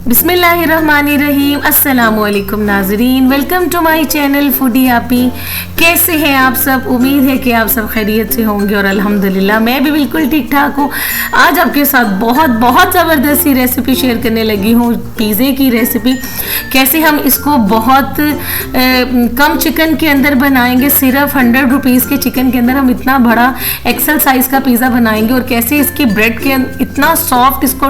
बिस्मिल्लाहिर्रहमानिर्रहीम। अस्सलामुअलैकुम नाजरीन, welcome to my channel foodie आपी। कैसे हैं आप सब? उम्मीद है कि आप सब खैरियत से होंगे और अल्हम्दुलिल्लाह मैं भी बिल्कुल ठीक ठाक हूँ। आज आपके साथ बहुत ज़बरदस्त सी रेसिपी शेयर करने लगी हूँ, पिज़्ज़े की रेसिपी। कैसे हम इसको बहुत कम चिकन के अंदर बनाएंगे, सिर्फ 100 रुपीज़ के चिकन के अंदर हम इतना बड़ा एक्सल साइज़ का पिज़्ज़ा बनाएंगे, और कैसे इसकी ब्रेड के इतना सॉफ्ट इसको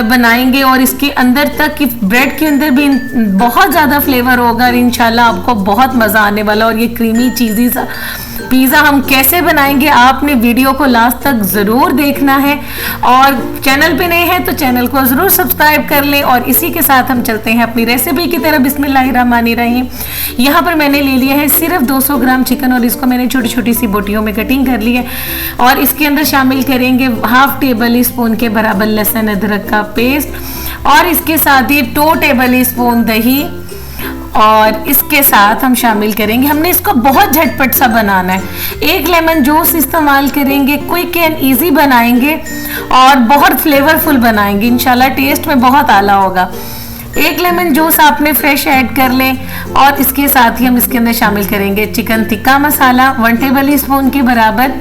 बनाएंगे और इसके अंदर तक कि ब्रेड के अंदर भी बहुत ज़्यादा फ्लेवर होगा और इंशाल्लाह आपको बहुत मज़ा आने वाला। और ये क्रीमी चीज़ी सा पिज़्ज़ा हम कैसे बनाएंगे, आपने वीडियो को लास्ट तक ज़रूर देखना है। और चैनल पे नए हैं तो चैनल को ज़रूर सब्सक्राइब कर लें। और इसी के साथ हम चलते हैं अपनी रेसिपी की तरफ। बिस्मिल्लाहिर्रहमानिर्रहीम। यहाँ पर मैंने ले लिया है सिर्फ 200 ग्राम चिकन, और इसको मैंने छोटी छोटी सी बोटियों में कटिंग कर ली है। और इसके अंदर शामिल करेंगे 1/2 टेबल स्पून के बराबर लहसुन अदरक का पेस्ट, और इसके साथ ही 2 टेबल स्पून दही, और इसके साथ हम शामिल करेंगे, हमने इसको बहुत झटपट सा बनाना है, 1 लेमन जूस इस्तेमाल करेंगे। क्विक एंड इजी बनाएंगे और बहुत फ्लेवरफुल बनाएंगे, इंशाल्लाह टेस्ट में बहुत आला होगा। 1 लेमन जूस आपने फ्रेश ऐड कर लें। और इसके साथ ही हम इसके अंदर शामिल करेंगे chicken tikka masala 1 table spoon के बराबर,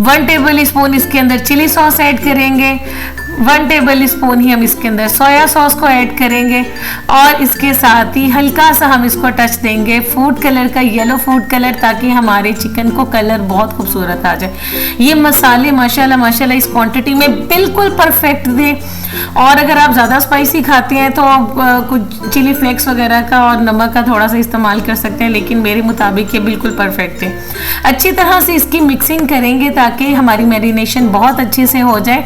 1 टेबल स्पून इसके अंदर चिली सॉस ऐड करेंगे, 1 टेबल स्पून ही हम इसके अंदर सोया सॉस को ऐड करेंगे, और इसके साथ ही हल्का सा हम इसको टच देंगे फूड कलर का, येलो फूड कलर, ताकि हमारे चिकन को कलर बहुत खूबसूरत आ जाए। ये मसाले माशाल्लाह इस क्वांटिटी में बिल्कुल परफेक्ट दें। और अगर आप ज़्यादा स्पाइसी खाते हैं तो कुछ चिली फ्लेक्स वगैरह का और नमक का थोड़ा सा इस्तेमाल कर सकते हैं, लेकिन मेरे मुताबिक ये बिल्कुल परफेक्ट है। अच्छी तरह से इसकी मिक्सिंग करेंगे ताकि हमारी मैरिनेशन बहुत अच्छे से हो जाए।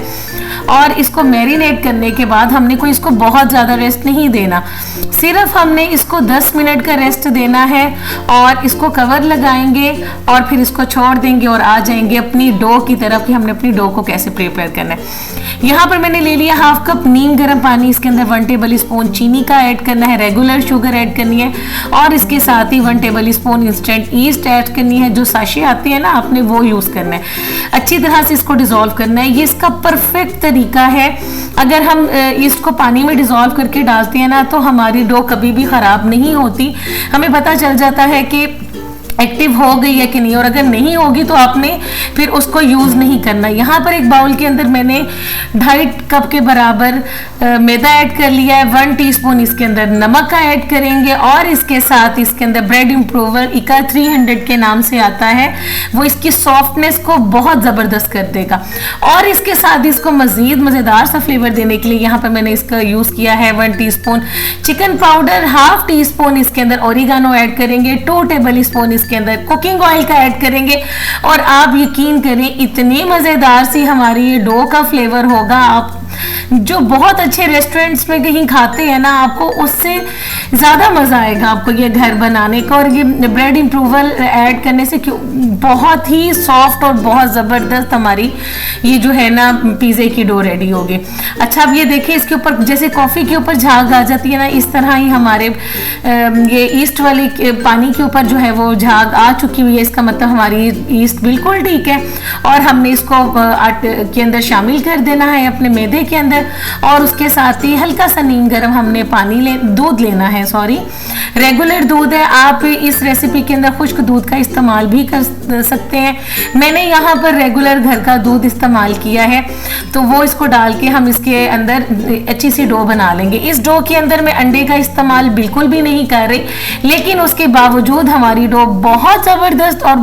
और इसको मैरिनेट करने के बाद हमने कोई इसको बहुत ज़्यादा रेस्ट नहीं देना, सिर्फ हमने इसको 10 मिनट का रेस्ट देना है। और इसको कवर लगाएंगे और फिर इसको छोड़ देंगे और आ जाएंगे अपनी डो की तरफ कि हमने अपनी डो को कैसे प्रिपेयर करना है। यहाँ पर मैंने ले लिया 1/2 कप नीम गर्म पानी, इसके अंदर 1 टेबल स्पून चीनी का ऐड करना है, रेगुलर शुगर ऐड करनी है, और इसके साथ ही 1 table spoon instant east add करनी है। जो साशे आती है ना, आपने वो यूज़ करना है। अच्छी तरह से इसको डिज़ोल्व करना है। ये इसका परफेक्ट तरीका है। अगर हम ईस्ट को पानी में डिज़ोल्व करके डालते हैं ना, तो हमारी डो कभी भी ख़राब नहीं होती, हमें पता चल जाता है कि एक्टिव हो गई है कि नहीं। और अगर नहीं होगी तो आपने फिर उसको यूज़ नहीं करना। यहाँ पर एक बाउल के अंदर मैंने 2.5 कप के बराबर मैदा ऐड कर लिया है, 1 टीस्पून इसके अंदर नमक का ऐड करेंगे, और इसके साथ इसके अंदर ब्रेड इम्प्रूवर इका 300 के नाम से आता है, वो इसकी सॉफ्टनेस को बहुत ज़बरदस्त कर देगा। और इसके साथ इसको मज़ीद मज़ेदार सा फ्लेवर देने के लिए यहाँ पर मैंने इसका यूज़ किया है 1 टीस्पून चिकन पाउडर, 1/2 टीस्पून इसके अंदर ओरिगानो ऐड करेंगे, 2 टेबल स्पून के अंदर कुकिंग ऑयल का ऐड करेंगे। और आप यकीन करें, इतनी मजेदार सी हमारी ये डो का फ्लेवर होगा, आप जो बहुत अच्छे रेस्टोरेंट्स में कहीं खाते हैं ना, आपको उससे ज़्यादा मज़ा आएगा आपको ये घर बनाने का। और ये ब्रेड इम्प्रूवर ऐड करने से बहुत ही सॉफ्ट और बहुत ज़बरदस्त हमारी ये जो है ना पिज़्ज़े की डो रेडी होगी। अच्छा, अब ये देखिए, इसके ऊपर जैसे कॉफ़ी के ऊपर झाग आ जाती है ना, इस तरह ही हमारे ये ईस्ट वाली पानी के ऊपर जो है वो झाग आ चुकी हुई है। इसका मतलब हमारी ईस्ट बिल्कुल ठीक है। और हमने इसको आटे के अंदर शामिल कर देना है, अपने मैदे के अंदर। और उसके साथ ही हल्का सा नीम गर्म हमने दूध लेना है, सॉरी रेगुलर दूध है। आप इस रेसिपी के अंदर खुश्क दूध का इस्तेमाल भी कर सकते हैं, मैंने यहाँ पर रेगुलर घर का दूध इस्तेमाल किया है। तो वो इसको डाल के हम इसके अंदर अच्छी सी डो बना लेंगे। इस डो के अंदर मैं अंडे का इस्तेमाल बिल्कुल भी नहीं कर रही, लेकिन उसके बावजूद हमारी डो बहुत ज़बरदस्त और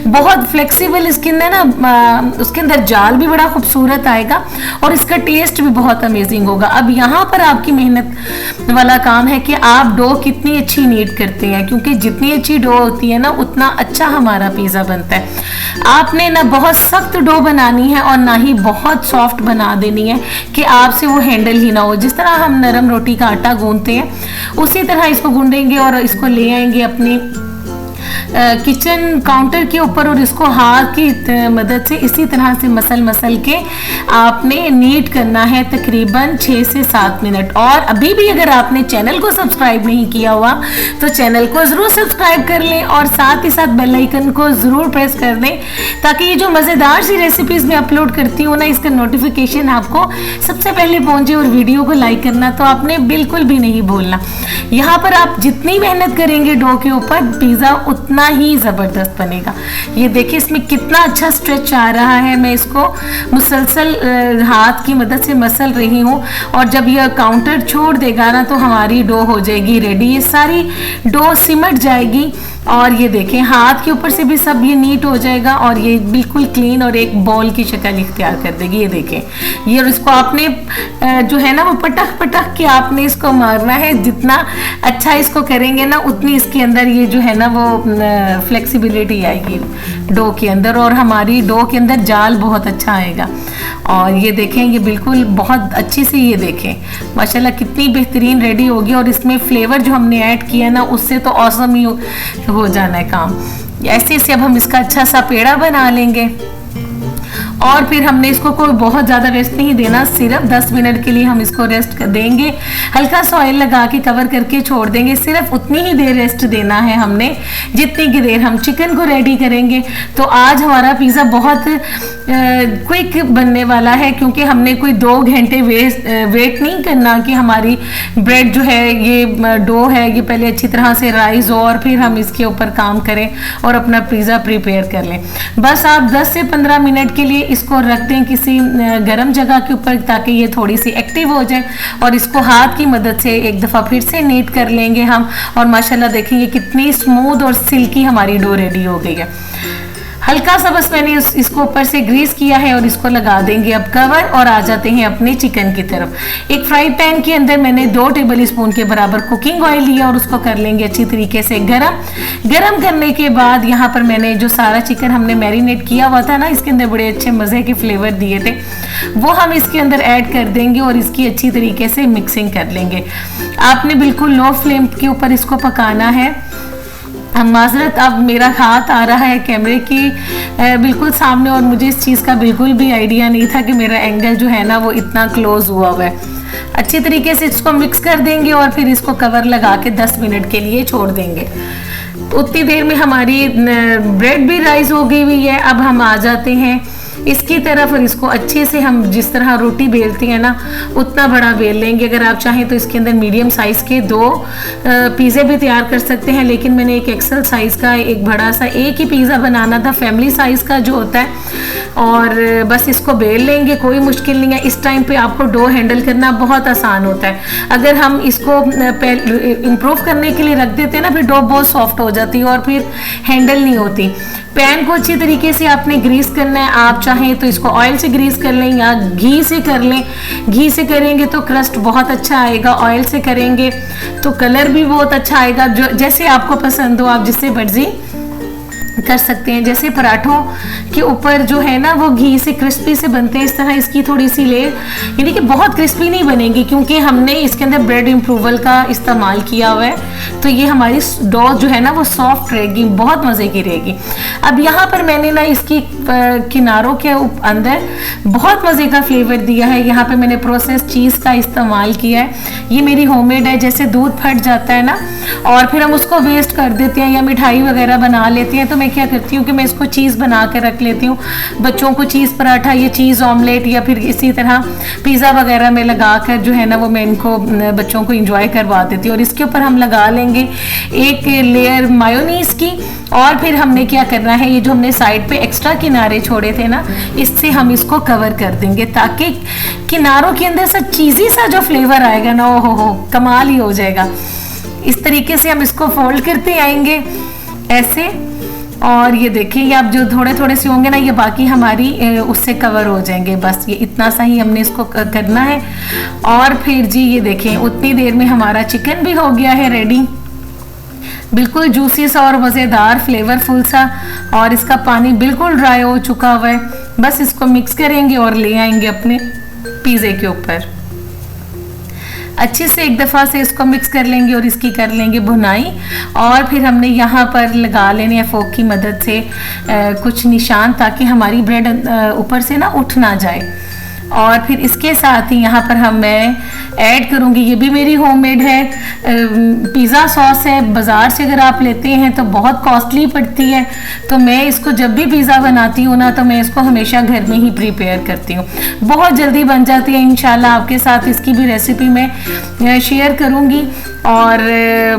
बहुत फ्लेक्सिबल, इसके अंदर ना उसके अंदर जाल भी बड़ा खूबसूरत आएगा और इसका टेस्ट भी बहुत अमेजिंग होगा। अब यहाँ पर आपकी मेहनत वाला काम है कि आप डो कितनी अच्छी नीट करते हैं, क्योंकि जितनी अच्छी डो होती है ना, उतना अच्छा हमारा पिज़्ज़ा बनता है। आपने ना बहुत सख्त डो बनानी है और ना ही बहुत सॉफ्ट बना देनी है कि आपसे वो हैंडल ही ना हो। जिस तरह हम नरम रोटी का आटा गूंथते हैं, उसी तरह इसको गूंदेंगे और इसको ले आएंगे अपनी किचन काउंटर के ऊपर और इसको हाथ की मदद से इसी तरह से मसल के आपने नीट करना है तकरीबन 6 से 7 मिनट। और अभी भी अगर आपने चैनल को सब्सक्राइब नहीं किया हुआ तो चैनल को ज़रूर सब्सक्राइब कर लें और साथ ही साथ बेल आइकन को ज़रूर प्रेस कर दें, ताकि ये जो मज़ेदार सी रेसिपीज़ मैं अपलोड करती हूँ ना, इसका नोटिफिकेशन आपको सबसे पहले पहुँचे। और वीडियो को लाइक करना तो आपने बिल्कुल भी नहीं भूलना। यहाँ पर आप जितनी मेहनत करेंगे डो के ऊपर, पिज़्ज़ा उतना ही ज़बरदस्त बनेगा। ये देखिए इसमें कितना अच्छा स्ट्रेच आ रहा है। मैं इसको मुसलसल हाथ की मदद से मसल रही हूँ और जब यह काउंटर छोड़ देगा ना तो हमारी डो हो जाएगी रेडी। ये सारी डो सिमट जाएगी और ये देखें हाथ के ऊपर से भी सब ये नीट हो जाएगा और ये बिल्कुल क्लीन और एक बॉल की शक्ल इख्तियार कर देगी। ये देखें ये, और इसको आपने जो है ना वो पटक के आपने इसको मारना है। जितना अच्छा इसको करेंगे ना उतनी इसके अंदर ये जो है ना वो फ्लेक्सिबिलिटी आएगी डो के अंदर और हमारी डो के अंदर जाल बहुत अच्छा आएगा। और ये देखें ये बिल्कुल बहुत अच्छी से, ये देखें माशाल्लाह कितनी बेहतरीन रेडी होगी। और इसमें फ्लेवर जो हमने ऐड किया ना उससे तो ऑसम ही हो जाना है काम। ऐसे से अब हम इसका अच्छा सा पेड़ा बना लेंगे और फिर हमने इसको कोई बहुत ज़्यादा रेस्ट नहीं देना, सिर्फ 10 मिनट के लिए हम इसको रेस्ट देंगे। हल्का सा ऑयल लगा के कवर करके छोड़ देंगे। सिर्फ उतनी ही देर रेस्ट देना है हमने जितनी की देर हम चिकन को रेडी करेंगे। तो आज हमारा पिज़्ज़ा बहुत क्विक बनने वाला है, क्योंकि हमने कोई 2 घंटे वेट नहीं करना कि हमारी ब्रेड जो है ये डो है ये पहले अच्छी तरह से राइज हो और फिर हम इसके ऊपर काम करें और अपना पिज़्ज़ा प्रिपेयर कर लें। बस आप 10 से 15 मिनट के लिए इसको रख दें किसी गर्म जगह के ऊपर, ताकि ये थोड़ी सी एक्टिव हो जाए। और इसको हाथ की मदद से एक दफ़ा फिर से नीट कर लेंगे हम और माशाल्लाह देखेंगे कितनी स्मूथ और सिल्की हमारी डो रेडी हो गई है। हल्का सा बस मैंने इसको ऊपर से ग्रीस किया है और इसको लगा देंगे अब कवर और आ जाते हैं अपने चिकन की तरफ। एक फ्राई पैन के अंदर मैंने 2 टेबल स्पून के बराबर कुकिंग ऑयल लिया और उसको कर लेंगे अच्छी तरीके से गरम करने के बाद यहाँ पर मैंने जो सारा चिकन हमने मैरिनेट किया हुआ था ना, इसके अंदर बड़े अच्छे मज़े के फ्लेवर दिए थे, वो हम इसके अंदर ऐड कर देंगे और इसकी अच्छी तरीके से मिक्सिंग कर लेंगे। आपने बिल्कुल लो फ्लेम के ऊपर इसको पकाना है। माजरत अब मेरा हाथ आ रहा है कैमरे की बिल्कुल सामने और मुझे इस चीज़ का बिल्कुल भी आइडिया नहीं था कि मेरा एंगल जो है ना वो इतना क्लोज हुआ है। अच्छी तरीके से इसको मिक्स कर देंगे और फिर इसको कवर लगा के 10 मिनट के लिए छोड़ देंगे। तो उतनी देर में हमारी ब्रेड भी राइज हो गई हुई है। अब हम आ जाते हैं इसकी तरफ और इसको अच्छे से हम जिस तरह रोटी बेलते हैं ना उतना बड़ा बेल लेंगे। अगर आप चाहें तो इसके अंदर मीडियम साइज़ के 2 पिज़्ज़े भी तैयार कर सकते हैं, लेकिन मैंने एक एक्सेल साइज़ का एक बड़ा सा एक ही पिज़्ज़ा बनाना था, फैमिली साइज़ का जो होता है। और बस इसको बेल लेंगे, कोई मुश्किल नहीं है। इस टाइम पे आपको डो हैंडल करना बहुत आसान होता है। अगर हम इसको इम्प्रूव करने के लिए रख देते हैं ना फिर डो बहुत सॉफ्ट हो जाती है और फिर हैंडल नहीं होती। पैन को अच्छी तरीके से आपने ग्रीस करना है। आप चाहें तो इसको ऑयल से ग्रीस कर लें या घी से कर लें। घी से करेंगे तो क्रस्ट बहुत अच्छा आएगा, ऑयल से करेंगे तो कलर भी बहुत अच्छा आएगा। जो जैसे आपको पसंद हो आप जिससे मर्जी कर सकते हैं। जैसे पराठों के ऊपर जो है ना वो घी से क्रिस्पी से बनते हैं, इस तरह इसकी थोड़ी सी लेयर यानी कि बहुत क्रिस्पी नहीं बनेगी, क्योंकि हमने इसके अंदर ब्रेड इम्प्रूवल का इस्तेमाल किया हुआ है। तो ये हमारी डो जो है ना वो सॉफ्ट रहेगी, बहुत मज़े की रहेगी। अब यहाँ पर मैंने ना इसकी किनारों के अंदर बहुत मज़े का फ्लेवर दिया है। यहाँ पर मैंने प्रोसेस चीज़ का इस्तेमाल किया है। ये मेरी होममेड है। जैसे दूध फट जाता है ना और फिर हम उसको वेस्ट कर देते हैं या मिठाई वगैरह बना लेते हैं, तो मैं क्या करती हूँ कि मैं इसको चीज़ बना के रख लेती हूँ। बच्चों को चीज़ पराठा या चीज़ ऑमलेट या फिर इसी तरह पिज़्ज़ा वगैरह में लगा कर जो है ना वो मैं इनको बच्चों को इंजॉय करवा देती हूँ। और इसके ऊपर हम लगा लेंगे एक लेयर मायोनीज़ की। और फिर हमने क्या करना है, ये जो हमने साइड पे एक्स्ट्रा किनारे छोड़े थे ना, इससे हम इसको कवर कर देंगे ताकि किनारों के अंदर सा चीज़ी सा जो फ्लेवर आएगा ना ओ हो कमाल ही हो जाएगा। इस तरीके से हम इसको फोल्ड करते आएंगे ऐसे। और ये देखिए ये अब जो थोड़े थोड़े से होंगे ना ये बाकी हमारी उससे कवर हो जाएंगे। बस ये इतना सा ही हमने इसको करना है। और फिर जी ये देखें उतनी देर में हमारा चिकन भी हो गया है रेडी, बिल्कुल जूसी सा और मज़ेदार फ्लेवरफुल सा, और इसका पानी बिल्कुल ड्राई हो चुका हुआ है। बस इसको मिक्स करेंगे और ले आएंगे अपने पिज़्ज़े के ऊपर। अच्छे से एक दफ़ा से इसको मिक्स कर लेंगे और इसकी कर लेंगे भुनाई। और फिर हमने यहाँ पर लगा लेने हैं फोक की मदद से कुछ निशान, ताकि हमारी ब्रेड ऊपर से ना उठ ना जाए। और फिर इसके साथ ही यहाँ पर मैं ऐड करूँगी, ये भी मेरी होममेड है, पिज़्ज़ा सॉस है। बाज़ार से अगर आप लेते हैं तो बहुत कॉस्टली पड़ती है, तो मैं इसको जब भी पिज़्ज़ा बनाती हूँ ना, तो मैं इसको हमेशा घर में ही प्रिपेयर करती हूँ। बहुत जल्दी बन जाती है। इंशाल्लाह आपके साथ इसकी भी रेसिपी मैं शेयर करूँगी, और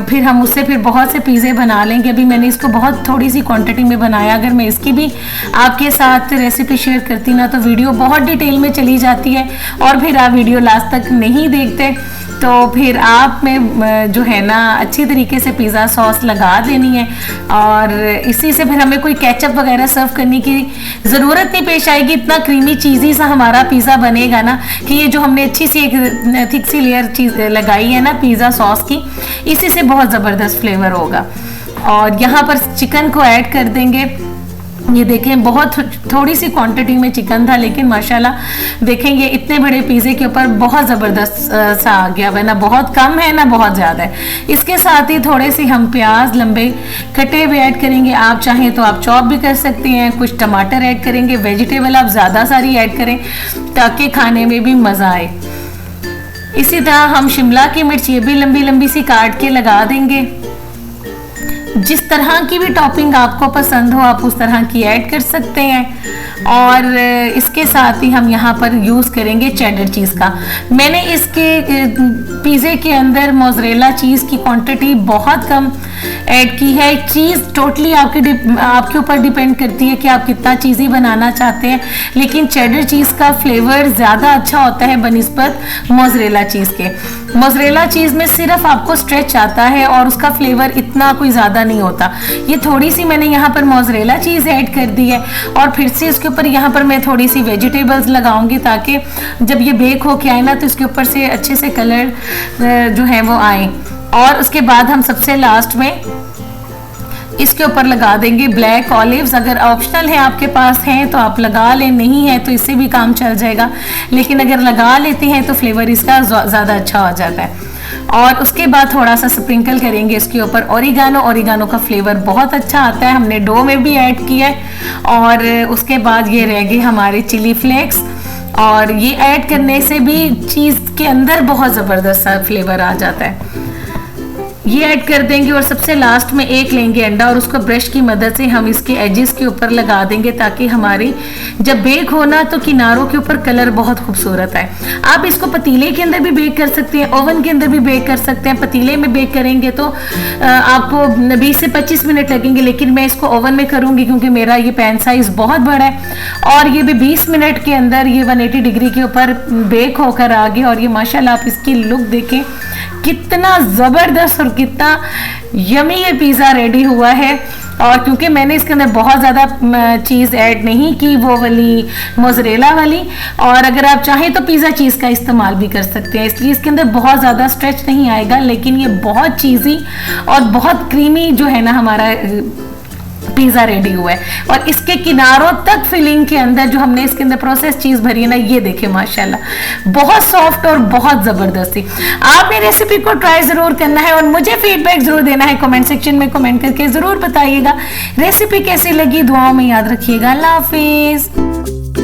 फिर हम उससे फिर बहुत से पिज़्ज़े बना लेंगे। अभी मैंने इसको बहुत थोड़ी सी क्वांटिटी में बनाया। अगर मैं इसकी भी आपके साथ रेसिपी शेयर करती ना, तो वीडियो बहुत डिटेल में चली जाती है, और फिर आप वीडियो लास्ट तक नहीं देखते, तो फिर आप में जो है ना अच्छी तरीके से पिज़्ज़ा सॉस लगा देनी है। और इसी से फिर हमें कोई केचप वगैरह सर्व करने की ज़रूरत नहीं पेश आएगी। इतना क्रीमी चीज़ी सा हमारा पिज़्ज़ा बनेगा ना, कि ये जो हमने अच्छी सी एक थिक सी लेयर चीज़ लगाई है ना पिज़्ज़ा सॉस की, इसी से बहुत ज़बरदस्त फ्लेवर होगा। और यहाँ पर चिकन को ऐड कर देंगे। ये देखें बहुत थोड़ी सी क्वांटिटी में चिकन था, लेकिन माशाल्लाह देखें ये इतने बड़े पिज़्ज़े के ऊपर बहुत ज़बरदस्त सा आ गया है, ना बहुत कम है ना बहुत ज़्यादा है। इसके साथ ही थोड़े से हम प्याज लंबे कटे हुए ऐड करेंगे। आप चाहें तो आप चॉप भी कर सकते हैं। कुछ टमाटर ऐड करेंगे। वेजिटेबल आप ज़्यादा सारी ऐड करें ताकि खाने में भी मज़ा आए। इसी तरह हम शिमला की मिर्च ये भी लंबी लंबी सी काट के लगा देंगे। जिस तरह की भी टॉपिंग आपको पसंद हो आप उस तरह की ऐड कर सकते हैं। और इसके साथ ही हम यहाँ पर यूज़ करेंगे चेडर चीज़ का। मैंने इसके पिज़्ज़े के अंदर मोज़रेला चीज़ की क्वांटिटी बहुत कम ऐड की है। चीज़ टोटली आपके ऊपर डिपेंड करती है कि आप कितना चीज़ी बनाना चाहते हैं, लेकिन चेडर चीज़ का फ्लेवर ज़्यादा अच्छा होता है बनिस्बत मोज़रेला चीज़ के। मोज़रेला चीज़ में सिर्फ आपको स्ट्रेच आता है और उसका फ्लेवर इतना कोई ज़्यादा नहीं होता। ये थोड़ी सी मैंने यहाँ पर मोज़रेला चीज़ ऐड कर दी है, और फिर से इसके ऊपर यहाँ पर मैं थोड़ी सी वेजिटेबल्स लगाऊंगी, ताकि जब ये बेक होके आए ना तो इसके ऊपर से अच्छे से कलर जो है वो आए। और उसके बाद हम सबसे लास्ट में इसके ऊपर लगा देंगे ब्लैक ऑलिव्स। अगर ऑप्शनल है आपके पास हैं तो आप लगा लें, नहीं है तो इससे भी काम चल जाएगा, लेकिन अगर लगा लेते हैं तो फ्लेवर इसका ज़्यादा अच्छा हो जाता है। और उसके बाद थोड़ा सा स्प्रिंकल करेंगे इसके ऊपर ओरिगानो का फ्लेवर बहुत अच्छा आता है। हमने डो में भी ऐड किया है। और उसके बाद ये रह गए हमारे चिली फ्लेक्स, और ये ऐड करने से भी चीज़ के अंदर बहुत ज़बरदस्त सा फ्लेवर आ जाता है। ये ऐड कर देंगे। और सबसे लास्ट में एक लेंगे अंडा, और उसको ब्रश की मदद से हम इसके एजेस के ऊपर लगा देंगे, ताकि हमारी जब बेक होना तो किनारों के ऊपर कलर बहुत खूबसूरत आए। आप इसको पतीले के अंदर भी बेक कर सकते हैं, ओवन के अंदर भी बेक कर सकते हैं। पतीले में बेक करेंगे तो आपको 20 से 25 मिनट लगेंगे, लेकिन मैं इसको ओवन में करूंगी क्योंकि मेरा ये पैन साइज बहुत बड़ा है। और ये भी 20 मिनट के अंदर ये 180 डिग्री के ऊपर बेक होकर आ गया। और ये माशाल्लाह आप इसकी लुक देखें, कितना ज़बरदस्त और कितना यमी ये पिज़्ज़ा रेडी हुआ है। और क्योंकि मैंने इसके अंदर बहुत ज़्यादा चीज़ ऐड नहीं की, वो वाली मोज़रेला वाली, और अगर आप चाहें तो पिज़्ज़ा चीज़ का इस्तेमाल भी कर सकते हैं, इसलिए इसके अंदर बहुत ज़्यादा स्ट्रेच नहीं आएगा, लेकिन ये बहुत चीज़ी और बहुत क्रीमी जो है ना हमारा पिज़्ज़ा रेडी हुआ है। और इसके किनारों तक फिलिंग के अंदर जो हमने इसके अंदर प्रोसेस चीज़ भरी है ना, ये देखिए माशाल्लाह बहुत सॉफ्ट और बहुत ज़बरदस्ती। आपने रेसिपी को ट्राई ज़रूर करना है और मुझे फीडबैक ज़रूर देना है। कमेंट सेक्शन में कमेंट करके ज़रूर बताइएगा रेसिपी कैसी लगी। दुआओं में याद रखिएगा। अल्लाह हाफिज़।